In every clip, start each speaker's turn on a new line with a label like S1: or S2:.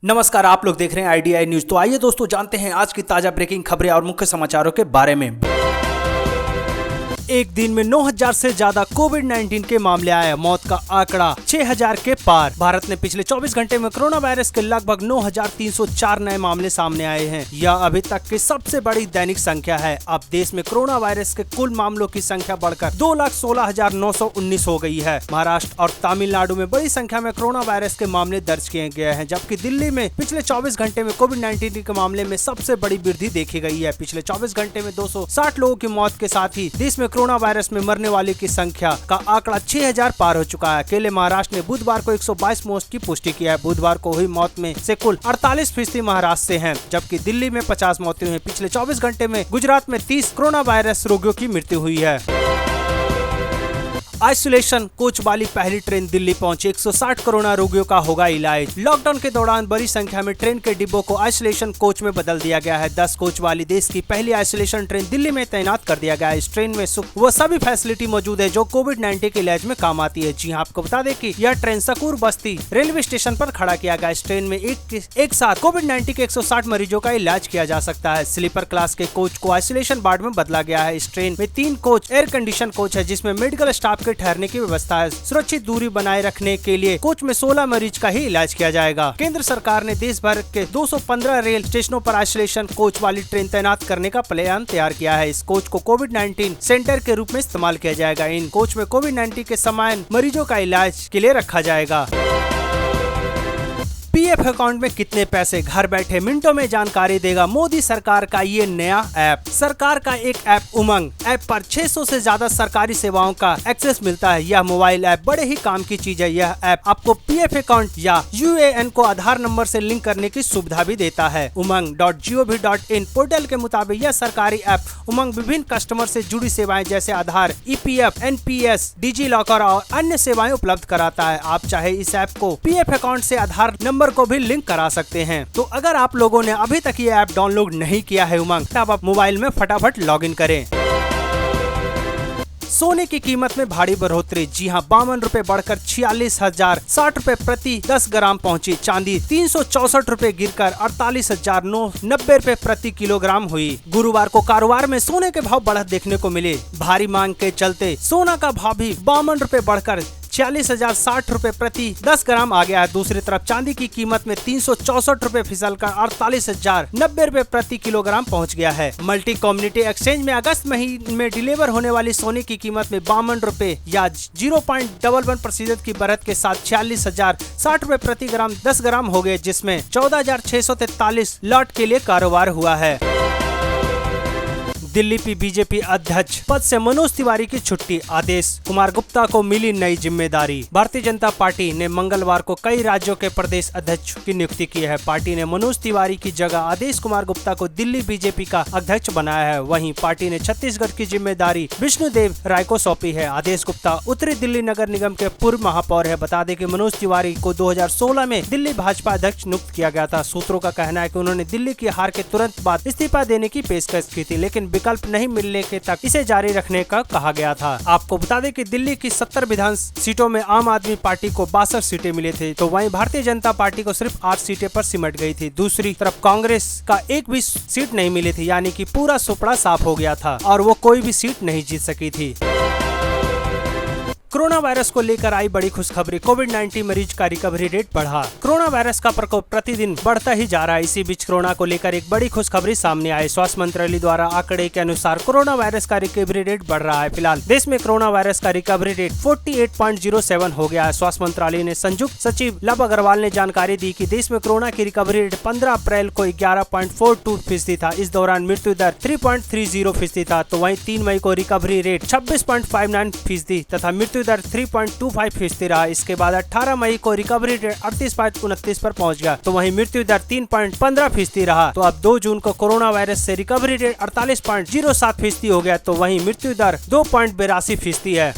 S1: नमस्कार, आप लोग देख रहे हैं आईडीआई न्यूज। तो आइए दोस्तों जानते हैं आज की ताजा ब्रेकिंग खबरें और मुख्य समाचारों के बारे में। एक दिन में 9,000 से ज्यादा कोविड-19 के मामले आए, मौत का आंकड़ा 6,000 के पार। भारत में पिछले 24 घंटे में कोरोना वायरस के लगभग 9,304 नए मामले सामने आए हैं। यह अभी तक की सबसे बड़ी दैनिक संख्या है। अब देश में कोरोना वायरस के कुल मामलों की संख्या बढ़कर 2,16,919 हो गई है। महाराष्ट्र और तमिलनाडु में बड़ी संख्या में कोरोना वायरस के मामले दर्ज किए गए हैं, जबकि दिल्ली में पिछले 24 घंटे में कोविड-19 के मामले में सबसे बड़ी वृद्धि देखी गई है। पिछले 24 घंटे में 260 लोगों की मौत के साथ ही देश में कोरोना वायरस में मरने वाले की संख्या का आंकड़ा 6,000 पार हो चुका है। अकेले महाराष्ट्र ने बुधवार को 122 मौत की पुष्टि की है। बुधवार को हुई मौत में से कुल 48% महाराष्ट्र से हैं, जबकि दिल्ली में 50 मौतें हुई। पिछले 24 घंटे में गुजरात में 30 कोरोना वायरस रोगियों की मृत्यु हुई है। आइसोलेशन कोच वाली पहली ट्रेन दिल्ली पहुंची, 160 कोरोना रोगियों का होगा इलाज। लॉकडाउन के दौरान बड़ी संख्या में ट्रेन के डिब्बों को आइसोलेशन कोच में बदल दिया गया है। 10 कोच वाली देश की पहली आइसोलेशन ट्रेन दिल्ली में तैनात कर दिया गया है। इस ट्रेन में वो सभी फैसिलिटी मौजूद है जो कोविड-19 के इलाज में काम आती है। जी हाँ, आपको बता दें कि यह ट्रेन सकूर बस्ती रेलवे स्टेशन पर खड़ा किया गया। इस ट्रेन में एक साथ कोविड-19 के 160 मरीजों का इलाज किया जा सकता है। स्लीपर क्लास के कोच को आइसोलेशन वार्ड में बदला गया है। इस ट्रेन में 3 कोच एयर कंडीशन कोच है, जिसमें मेडिकल स्टाफ के ठहरने की व्यवस्था है। सुरक्षित दूरी बनाए रखने के लिए कोच में 16 मरीज का ही इलाज किया जाएगा। केंद्र सरकार ने देश भर के 215 रेल स्टेशनों पर आइसोलेशन कोच वाली ट्रेन तैनात करने का प्लान तैयार किया है। इस कोच को कोविड-19 सेंटर के रूप में इस्तेमाल किया जाएगा। इन कोच में कोविड-19 के समान मरीजों का इलाज के लिए रखा जाएगा। पीएफ अकाउंट में कितने पैसे, घर बैठे मिनटों में जानकारी देगा मोदी सरकार का ये नया ऐप। सरकार का एक ऐप उमंग ऐप पर 600 से ज्यादा सरकारी सेवाओं का एक्सेस मिलता है। यह मोबाइल ऐप बड़े ही काम की चीज है। यह ऐप आपको पीएफ अकाउंट या यूएएन को आधार नंबर से लिंक करने की सुविधा भी देता है। umang.gov.in पोर्टल के मुताबिक यह सरकारी ऐप उमंग विभिन्न कस्टमर से जुड़ी सेवाएं जैसे आधार, ईपीएफ, एनपीएस, डिजी लॉकर और अन्य सेवाएं उपलब्ध कराता है। आप चाहे इस ऐप को पीएफ अकाउंट से आधार नंबर को भी लिंक करा सकते हैं। तो अगर आप लोगों ने अभी तक ये ऐप डाउनलोड नहीं किया है उमंग, तब आप मोबाइल में फटाफट लॉगिन करें। सोने की कीमत में भारी बढ़ोतरी। जी हां, 52 रुपए बढ़कर 46,060 रुपए प्रति 10 ग्राम पहुंची। चांदी 364 रुपए गिरकर 48,990 रुपए प्रति किलोग्राम हुई। गुरुवार को कारोबार में सोने के भाव बढ़त देखने को मिले। भारी मांग के चलते सोना का भाव भी 52 रुपए बढ़कर 46,060 रुपए प्रति 10 ग्राम आ गया है। दूसरी तरफ चांदी की कीमत में 364 रुपए फिसलकर 48,090 रुपए प्रति किलोग्राम पहुंच गया है। मल्टी कम्युनिटी एक्सचेंज में अगस्त महीने में डिलीवर होने वाली सोने की कीमत में 52 रुपए या 0.11% की बढ़त के साथ 46,060 रुपए प्रति ग्राम 10 ग्राम हो गए, जिसमें 14,643 लॉट के लिए कारोबार हुआ है। दिल्ली की बीजेपी अध्यक्ष पद से मनोज तिवारी की छुट्टी, आदेश। कुमार गुप्ता को मिली नई जिम्मेदारी। भारतीय जनता पार्टी ने मंगलवार को कई राज्यों के प्रदेश अध्यक्ष की नियुक्ति की है। पार्टी ने मनोज तिवारी की जगह आदेश कुमार गुप्ता को दिल्ली बीजेपी का अध्यक्ष बनाया है। वहीं पार्टी ने छत्तीसगढ़ की जिम्मेदारी विष्णुदेव राय को सौंपी है। आदेश गुप्ता उत्तरी दिल्ली नगर निगम के पूर्व महापौर है। बता दें कि मनोज तिवारी को 2016 में दिल्ली भाजपा अध्यक्ष नियुक्त किया गया था। सूत्रों का कहना है कि उन्होंने दिल्ली की हार के तुरंत बाद इस्तीफा देने की पेशकश की थी, लेकिन विकल्प नहीं मिलने के तक इसे जारी रखने का कहा गया था। आपको बता दें कि दिल्ली की 70 विधान सीटों में आम आदमी पार्टी को 62 सीटें मिली थी, तो वहीं भारतीय जनता पार्टी को सिर्फ 8 सीटें पर सिमट गई थी। दूसरी तरफ कांग्रेस का एक भी सीट नहीं मिली थी, यानी कि पूरा सुपड़ा साफ हो गया था और वो कोई भी सीट नहीं जीत सकी थी। कोरोना वायरस को लेकर आई बड़ी खुशखबरी। कोविड-19 मरीज का रिकवरी रेट बढ़ा। कोरोना वायरस का प्रकोप प्रतिदिन बढ़ता ही जा रहा है। इसी बीच कोरोना को लेकर एक बड़ी खुशखबरी सामने आई। स्वास्थ्य मंत्रालय द्वारा आंकड़े के अनुसार कोरोना वायरस का रिकवरी रेट बढ़ रहा है। फिलहाल देश में कोरोना वायरस का रिकवरी रेट 48.07 हो गया है। स्वास्थ्य मंत्रालय ने संयुक्त सचिव लव अग्रवाल ने जानकारी दी कि देश में कोरोना की रिकवरी रेट 15 अप्रैल को 11.42% था। इस दौरान मृत्यु दर 3.30% था। तो वहीं 3 मई को रिकवरी रेट 26.59% तथा मृत्यु दर 3.25% रहा। इसके बाद 18 मई को रिकवरी रेट 38.29 पर पहुंच गया, तो वहीं मृत्यु दर 3.15% रहा। तो अब 2 जून को कोरोना वायरस से रिकवरी रेट 48.07% हो गया, तो वहीं मृत्यु दर 2.82% है।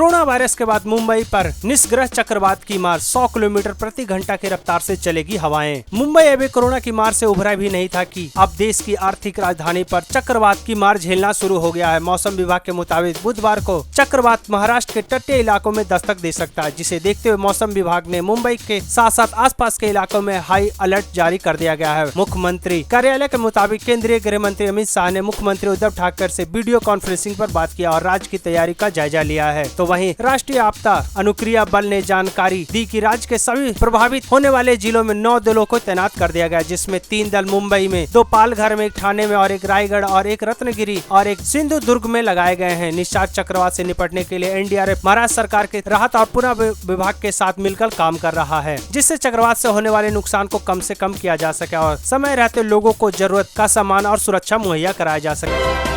S1: कोरोना वायरस के बाद मुंबई पर निष्ग्रह चक्रवात की मार 100 किलोमीटर प्रति घंटा की रफ्तार से चलेगी हवाएं। मुंबई अभी कोरोना की मार से उभरा भी नहीं था कि अब देश की आर्थिक राजधानी पर चक्रवात की मार झेलना शुरू हो गया है। मौसम विभाग के मुताबिक बुधवार को चक्रवात महाराष्ट्र के तटीय इलाकों में दस्तक दे सकता है, जिसे देखते हुए मौसम विभाग ने मुंबई के साथ साथ आसपास के इलाकों में हाई अलर्ट जारी कर दिया गया है। मुख्यमंत्री कार्यालय के मुताबिक केंद्रीय गृह मंत्री अमित शाह ने मुख्यमंत्री उद्धव ठाकरे से वीडियो कॉन्फ्रेंसिंग पर बात किया और राज्य की तैयारी का जायजा लिया है। तो वहीं राष्ट्रीय आपदा अनुक्रिया बल ने जानकारी दी कि राज्य के सभी प्रभावित होने वाले जिलों में 9 दलों को तैनात कर दिया गया, जिसमें 3 दल मुंबई में, 2 पालघर में, 1 ठाणे में और 1 रायगढ़ और 1 रत्नगिरी और 1 सिंधुदुर्ग में लगाए गए हैं। निषाद चक्रवात से निपटने के लिए एनडीआरएफ महाराष्ट्र सरकार के राहत और पुनः विभाग के साथ मिलकर काम कर रहा है, जिससे चक्रवात से होने वाले नुकसान को कम से कम किया जा सके और समय रहते लोगों को जरूरत का सामान और सुरक्षा मुहैया कराया जा सके।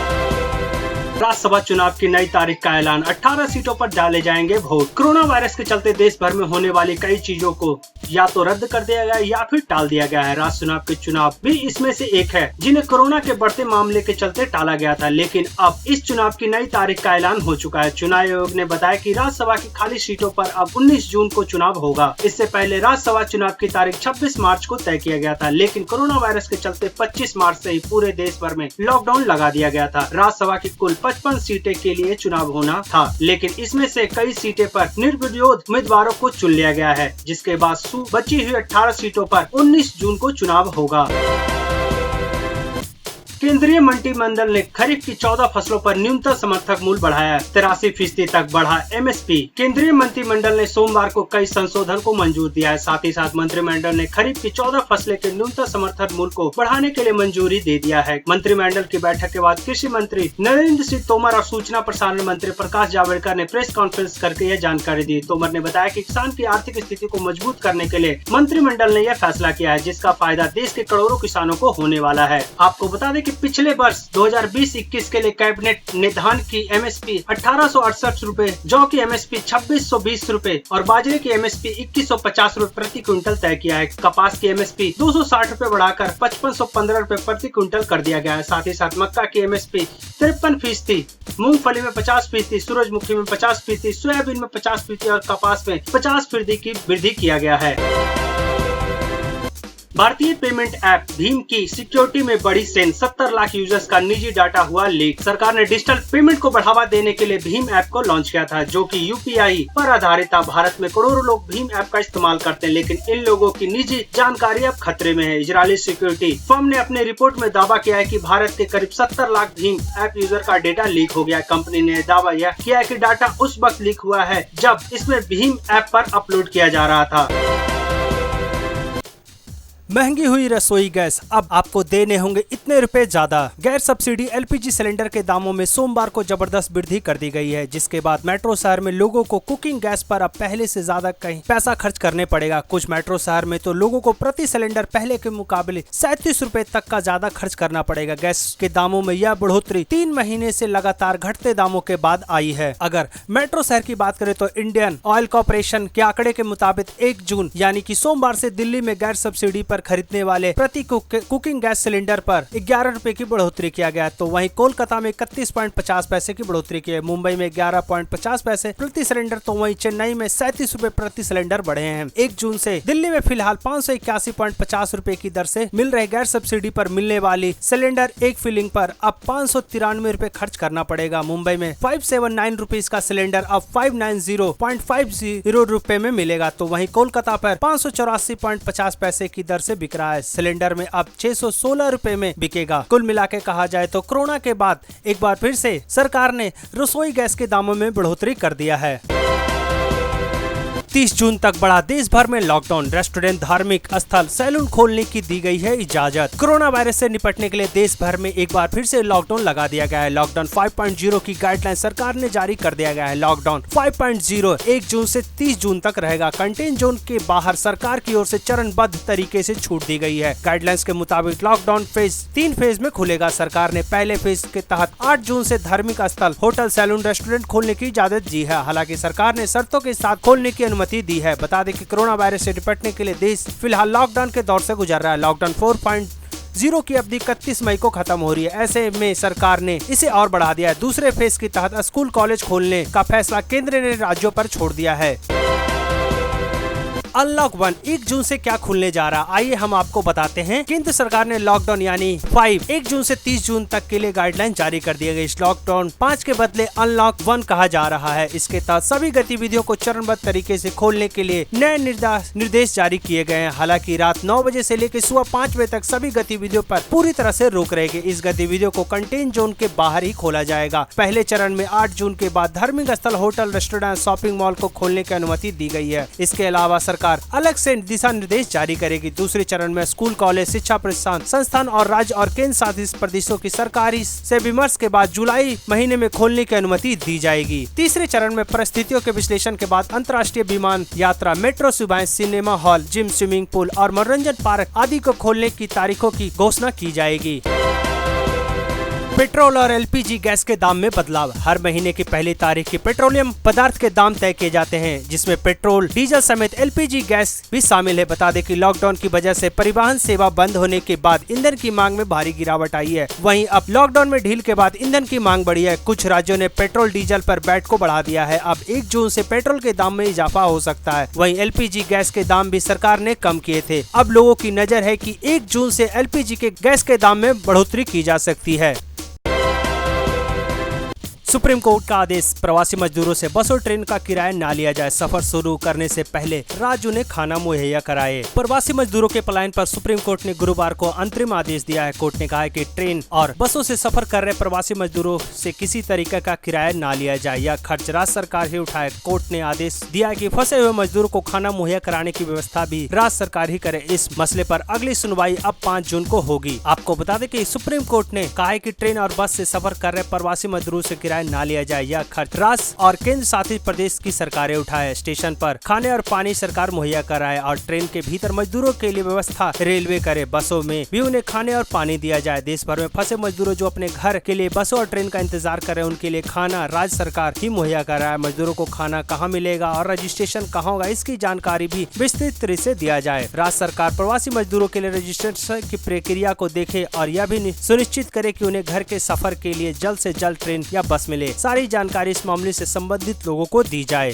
S1: राज्यसभा चुनाव की नई तारीख का ऐलान, 18 सीटों पर डाले जाएंगे वोट। कोरोना वायरस के चलते देश भर में होने वाली कई चीजों को या तो रद्द कर दिया गया या फिर टाल दिया गया है। राज्य चुनाव के चुनाव भी इसमें से एक है, जिन्हें कोरोना के बढ़ते मामले के चलते टाला गया था, लेकिन अब इस चुनाव की नई तारीख का ऐलान हो चुका है। चुनाव आयोग ने बताया कि राज्यसभा की खाली सीटों पर अब 19 जून को चुनाव होगा। इससे पहले राज्यसभा चुनाव की तारीख 26 मार्च को तय किया गया था, लेकिन कोरोना वायरस के चलते 25 मार्च से ही पूरे देश भर में लॉकडाउन लगा दिया गया था। राज्यसभा की कुल 55 सीटें के लिए चुनाव होना था, लेकिन इसमें से कई सीटें पर निर्विरोध उम्मीदवारों को चुन लिया गया है, जिसके बाद बची हुई 18 सीटों पर 19 जून को चुनाव होगा। केंद्रीय मंत्रिमंडल ने खरीफ की 14 फसलों पर न्यूनतम समर्थक मूल्य बढ़ाया, 83% तक बढ़ा एमएसपी। केंद्रीय मंत्रिमंडल ने सोमवार को कई संशोधन को मंजूर दिया है। साथ ही साथ मंत्रिमंडल ने खरीफ की 14 फसलें के न्यूनतम समर्थन मूल्य को बढ़ाने के लिए मंजूरी दे दिया है। मंत्रिमंडल की बैठक के बाद कृषि मंत्री नरेंद्र सिंह तोमर और सूचना प्रसारण मंत्री प्रकाश जावड़ेकर ने प्रेस कॉन्फ्रेंस करके यह जानकारी दी। तोमर ने बताया कि किसान की आर्थिक स्थिति को मजबूत करने के लिए मंत्रिमंडल ने यह फैसला किया है, जिसका फायदा देश के करोड़ों किसानों को होने वाला है। आपको बता दें कि पिछले वर्ष 2020-21 के लिए कैबिनेट ने धान की एमएसपी 1868 रूपए, जौ की एमएसपी 2620 रूपए और बाजरे की एमएसपी 2150 रूपए प्रति क्विंटल तय किया है। कपास की एमएसपी 260 रूपए बढ़ाकर 5515 रूपए प्रति क्विंटल कर दिया गया है। साथ ही साथ मक्का की एमएसपी 53%, मूंगफली में 50%, सूरजमुखी में 50%, सोयाबीन में 50% और कपास में 50% की वृद्धि किया गया है। भारतीय पेमेंट ऐप भीम की सिक्योरिटी में बड़ी सेंध, 70 लाख यूजर्स का निजी डाटा हुआ लीक। सरकार ने डिजिटल पेमेंट को बढ़ावा देने के लिए भीम ऐप को लॉन्च किया था, जो कि यूपीआई पर आधारित था। भारत में करोड़ों लोग भीम ऐप का इस्तेमाल करते हैं, लेकिन इन लोगों की निजी जानकारी अब खतरे में है। इजरायली सिक्योरिटी फर्म ने अपने रिपोर्ट में दावा किया है कि भारत के करीब 70 लाख भीम ऐप यूजर का डेटा लीक हो गया। कंपनी ने दावा यह किया है कि डाटा उस वक्त लीक हुआ है जब इसमें भीम ऐप पर अपलोड किया जा रहा था। महंगी हुई रसोई गैस, अब आपको देने होंगे इतने रुपए ज्यादा। गैर सब्सिडी एलपीजी सिलेंडर के दामों में सोमवार को जबरदस्त वृद्धि कर दी गई है, जिसके बाद मेट्रो शहर में लोगों को कुकिंग गैस पर अब पहले से ज्यादा कहीं पैसा खर्च करने पड़ेगा। कुछ मेट्रो शहर में तो लोगों को प्रति सिलेंडर पहले के मुकाबले 37 रुपए तक का ज्यादा खर्च करना पड़ेगा। गैस के दामों में यह बढ़ोतरी 3 महीने से लगातार घटते दामों के बाद आई है। अगर मेट्रो शहर की बात करें तो इंडियन ऑयल कॉर्पोरेशन के आंकड़े के मुताबिक 1 जून यानी कि सोमवार से दिल्ली में गैर सब्सिडी पर खरीदने वाले प्रति कुकिंग गैस सिलेंडर पर 11 रुपए की बढ़ोतरी किया गया। तो वहीं कोलकाता में 31.50 पैसे की बढ़ोतरी की है, मुंबई में 11.50 पैसे प्रति सिलेंडर, तो वहीं चेन्नई में 37 रुपए प्रति सिलेंडर बढ़े हैं। 1 जून से दिल्ली में फिलहाल 581.50 रुपए की दर से मिल रहे गैर सब्सिडी पर मिलने वाली सिलेंडर एक फिलिंग पर अब 593 रुपए खर्च करना पड़ेगा। मुंबई में 579 रुपीज का सिलेंडर अब 590.50 रुपए में मिलेगा। तो वहीं कोलकाता पर 584.50 पैसे की दर से बिक रहा है। सिलेंडर में अब 616 रुपए में बिकेगा। कुल मिला के कहा जाए तो कोरोना के बाद एक बार फिर से सरकार ने रसोई गैस के दामों में बढ़ोतरी कर दिया है। 30 जून तक बढ़ा देश भर में लॉकडाउन, रेस्टोरेंट, धार्मिक स्थल, सैलून खोलने की दी गई है इजाजत। कोरोना वायरस से निपटने के लिए देश भर में एक बार फिर से लॉकडाउन लगा दिया गया है। लॉकडाउन 5.0 की गाइडलाइन सरकार ने जारी कर दिया गया है। लॉकडाउन 5.0 1 जून से 30 जून तक रहेगा। कंटेन जोन के बाहर सरकार की ओर से चरणबद्ध तरीके से छूट दी गई है। गाइडलाइंस के मुताबिक लॉकडाउन फेज 3 फेज में खुलेगा। सरकार ने पहले फेज के तहत 8 जून से धार्मिक स्थल, होटल, सैलून, रेस्टोरेंट खोलने की इजाजत दी है। हालांकि सरकार ने शर्तों के साथ खोलने की अनुमति दी है। बता दें कि कोरोना वायरस से निपटने के लिए देश फिलहाल लॉकडाउन के दौर से गुजर रहा है। लॉकडाउन जीरो की अवधि 31 मई को खत्म हो रही है। ऐसे में सरकार ने इसे और बढ़ा दिया है। दूसरे फेज के तहत स्कूल कॉलेज खोलने का फैसला केंद्र ने राज्यों पर छोड़ दिया है। अनलॉक 1 1 जून से क्या खुलने जा रहा, आइए हम आपको बताते हैं। केंद्र सरकार ने लॉकडाउन यानी 5 1 जून से 30 जून तक के लिए गाइडलाइन जारी कर दिए गए। इस लॉकडाउन 5 के बदले अनलॉक 1 कहा जा रहा है। इसके तहत सभी गतिविधियों को चरणबद्ध तरीके से खोलने के लिए नए निर्देश जारी किए गए हैं। हालांकि रात 9 बजे से लेकर सुबह 5 बजे तक सभी गतिविधियों पर पूरी तरह से रोक रहेगी। इस गतिविधियों को कंटेन जोन के बाहर ही खोला जाएगा। पहले चरण में 8 जून के बाद धार्मिक स्थल, होटल, रेस्टोरेंट, शॉपिंग मॉल को खोलने की अनुमति दी गई है। इसके अलावा सरकार अलग से दिशा निर्देश जारी करेगी। दूसरे चरण में स्कूल, कॉलेज, शिक्षा प्रतिष्ठान, संस्थान और राज्य और केंद्र शासित प्रदेशों की सरकारी से विमर्श के बाद जुलाई महीने में खोलने की अनुमति दी जाएगी। तीसरे चरण में परिस्थितियों के विश्लेषण के बाद अंतर्राष्ट्रीय विमान यात्रा, मेट्रो सुविधाएं, cinema hall, gym, swimming pool और मनोरंजन पार्क आदि को खोलने की तारीखों की घोषणा की जाएगी। पेट्रोल और एलपीजी गैस के दाम में बदलाव। हर महीने की पहली तारीख की पेट्रोलियम पदार्थ के दाम तय किए जाते हैं, जिसमें पेट्रोल, डीजल समेत एलपीजी गैस भी शामिल है। बता दें कि लॉकडाउन की वजह से परिवहन सेवा बंद होने के बाद ईंधन की मांग में भारी गिरावट आई है। वहीं अब लॉकडाउन में ढील के बाद ईंधन की मांग बढ़ी है। कुछ राज्यों ने पेट्रोल, डीजल पर वैट को बढ़ा दिया है। अब 1 जून से पेट्रोल के दाम में इजाफा हो सकता है। वहीं एलपीजी गैस के दाम भी सरकार ने कम किए थे। अब लोगों की नजर है कि 1 जून से एलपीजी के गैस के दाम में बढ़ोतरी की जा सकती है। सुप्रीम कोर्ट का आदेश, प्रवासी मजदूरों से बस और ट्रेन का किराया ना लिया जाए। सफर शुरू करने से पहले राज्य ने खाना मुहैया कराए। प्रवासी मजदूरों के पलायन पर सुप्रीम कोर्ट ने गुरुवार को अंतरिम आदेश दिया है। कोर्ट ने कहा है कि ट्रेन और बसों से सफर कर रहे प्रवासी मजदूरों से किसी तरीके का किराया ना लिया जाए। यह खर्च राज्य सरकार ही उठाए। कोर्ट ने आदेश दिया है कि फंसे हुए मजदूरों को खाना मुहैया कराने की व्यवस्था भी राज्य सरकार ही करे। इस मसले पर अगली सुनवाई अब 5 जून को होगी। आपको बता दें कि सुप्रीम कोर्ट ने कहा है कि ट्रेन और बस से सफर कर रहे प्रवासी मजदूरों से किराया ना लिया जाए। यह खर्च राज्य और केंद्र शासित प्रदेश की सरकारें उठाए। स्टेशन पर खाने और पानी सरकार मुहैया कराए और ट्रेन के भीतर मजदूरों के लिए व्यवस्था रेलवे करे। बसों में भी उन्हें खाने और पानी दिया जाए। देश भर में फंसे मजदूरों जो अपने घर के लिए बसों और ट्रेन का इंतजार कर रहे हैं, उनके लिए खाना राज्य सरकार ही मुहैया कराए। मजदूरों को खाना कहाँ मिलेगा और रजिस्ट्रेशन कहाँ होगा, इसकी जानकारी भी विस्तृत तरह से दिया जाए। राज्य सरकार प्रवासी मजदूरों के लिए रजिस्ट्रेशन की प्रक्रिया को देखे और यह भी सुनिश्चित करे कि उन्हें घर के सफर के लिए जल्द से जल्द ट्रेन या बस मिले। सारी जानकारी इस मामले से संबंधित लोगों को दी जाए।